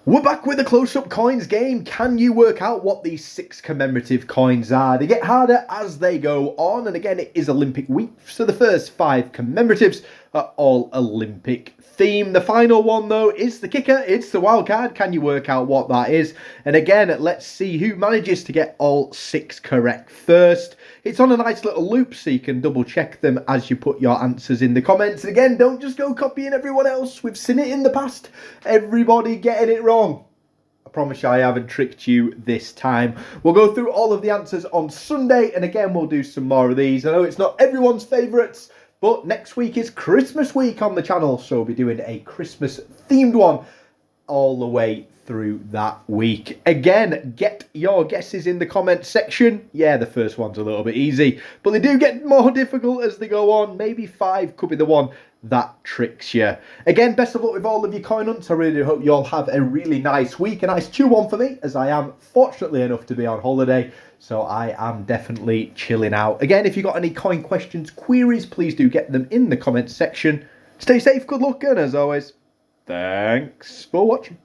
We're back with the close-up coins game. Can you work out what these 6 commemorative coins are? They get harder as they go on, and again, it is Olympic week, so the first 5 commemoratives are all Olympic theme. The final one, though, is the kicker. It's the wild card. Can you work out what that is? And again, let's see who manages to get all 6 correct first. It's on a nice little loop, so you can double-check them as you put your answers in the comments. And again, don't just go copying everyone else. We've seen it in the past. Everybody getting it wrong. I promise you I haven't tricked you this time. We'll go through all of the answers on Sunday, and again, we'll do some more of these. I know it's not everyone's favourites, but next week is Christmas week on the channel, so we'll be doing a Christmas-themed one all the way through that week. Again, get your guesses in the comments section. Yeah, the first one's a little bit easy, but they do get more difficult as they go on. Maybe 5 could be the one that tricks you. Again, best of luck with all of your coin hunts. I really hope you all have a really nice week, a nice chill one for me, as I am fortunately enough to be on holiday, so I am definitely chilling out. Again, if you've got any coin questions, queries, please do get them in the comments section. Stay safe, good luck, and as always, thanks for watching.